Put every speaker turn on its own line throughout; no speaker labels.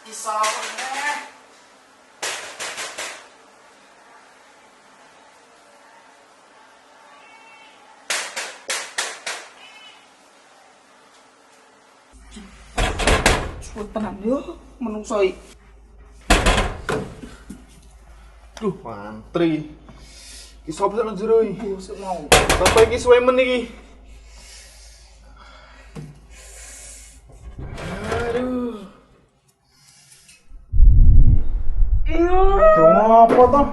Kisahnya. Suwun tenan yo menungsoi.
Duh, mantri. Iki sapa nang jero iki?
Sik mau.
Bapak iki suwe men iki. Aduh. Cuma apa toh?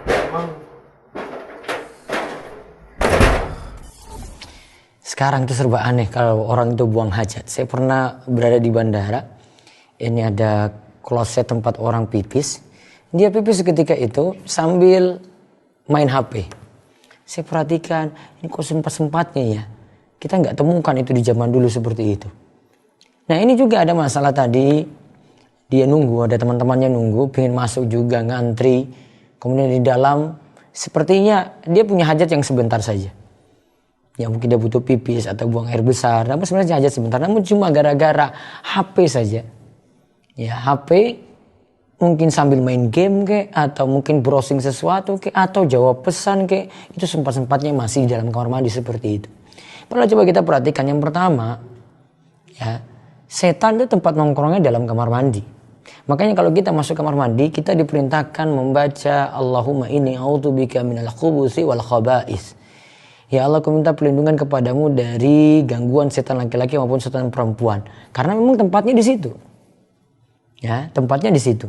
Emang
Sekarang itu serba aneh kalau orang itu buang hajat. Saya pernah berada di bandara. Ini ada kloset tempat orang pipis. Dia pipis ketika itu sambil main HP. Saya perhatikan, ini kok sempat-sempatnya ya. Kita nggak temukan itu di zaman dulu seperti itu. Nah ini juga ada masalah tadi. Dia nunggu, ada teman-temannya nunggu, pengen masuk juga ngantri. Kemudian di dalam, sepertinya dia punya hajat yang sebentar saja. Ya mungkin dia butuh pipis atau buang air besar. Namun sebenarnya hajat sebentar. Namun cuma gara-gara HP saja. Ya HP mungkin sambil main game kek. Atau mungkin browsing sesuatu kek. Atau jawab pesan kek. Itu sempat-sempatnya masih di dalam kamar mandi seperti itu. Perlu coba kita perhatikan. Yang pertama. Ya setan itu tempat nongkrongnya dalam kamar mandi. Makanya kalau kita masuk kamar mandi. Kita diperintahkan membaca Allahumma inni a'udzubika minal khubuthi wal khaba'is. Ya Allah, aku minta perlindungan kepadamu dari gangguan setan laki-laki maupun setan perempuan. Karena memang tempatnya di situ. Ya, tempatnya di situ.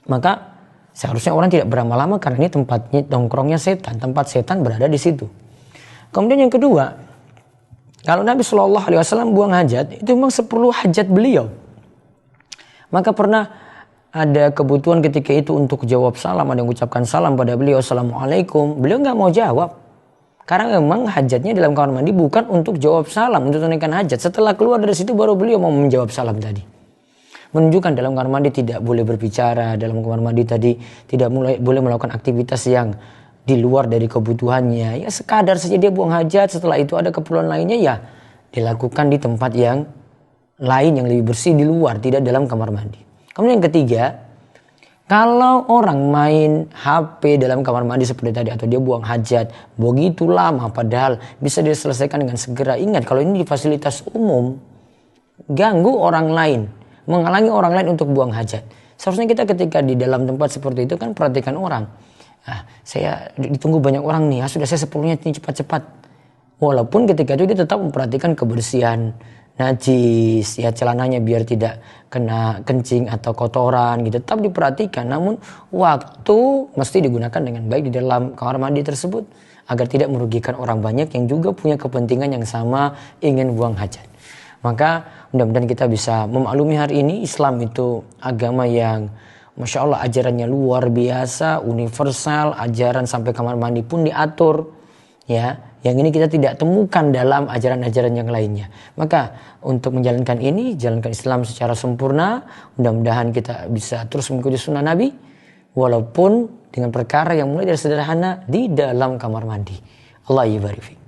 Maka seharusnya orang tidak berlama-lama karena ini tempatnya nongkrongnya setan, tempat setan berada di situ. Kemudian yang kedua, kalau Nabi Shallallahu Alaihi Wasallam buang hajat, itu memang seperlu hajat beliau. Maka pernah ada kebutuhan ketika itu untuk jawab salam, ada yang mengucapkan salam pada beliau, Assalamualaikum. Beliau nggak mau jawab. Karena memang hajatnya dalam kamar mandi bukan untuk jawab salam, untuk tunaikan hajat. Setelah keluar dari situ baru beliau mau menjawab salam tadi. Menunjukkan dalam kamar mandi tidak boleh berbicara, dalam kamar mandi tadi tidak boleh melakukan aktivitas yang di luar dari kebutuhannya. Ya sekadar saja dia buang hajat, setelah itu ada keperluan lainnya ya dilakukan di tempat yang lain yang lebih bersih di luar, tidak dalam kamar mandi. Kemudian yang ketiga, kalau orang main HP dalam kamar mandi seperti tadi atau dia buang hajat begitu lama padahal bisa diselesaikan dengan segera. Ingat kalau ini di fasilitas umum ganggu orang lain, menghalangi orang lain untuk buang hajat. Seharusnya kita ketika di dalam tempat seperti itu kan perhatikan orang. Saya ditunggu banyak orang nih, sudah saya seperlunya ini cepat-cepat. Walaupun ketika itu dia tetap memperhatikan kebersihan najis, ya celananya biar tidak kena kencing atau kotoran gitu, tetap diperhatikan. Namun waktu mesti digunakan dengan baik di dalam kamar mandi tersebut agar tidak merugikan orang banyak yang juga punya kepentingan yang sama ingin buang hajat. Maka mudah-mudahan kita bisa memaklumi hari ini Islam itu agama yang Masya Allah ajarannya luar biasa, universal, ajaran sampai kamar mandi pun diatur. Ya, yang ini kita tidak temukan dalam ajaran-ajaran yang lainnya. Maka untuk menjalankan ini, jalankan Islam secara sempurna. Mudah-mudahan kita bisa terus mengikuti sunnah Nabi. Walaupun dengan perkara yang mulai dari sederhana di dalam kamar mandi. Allah yabarik.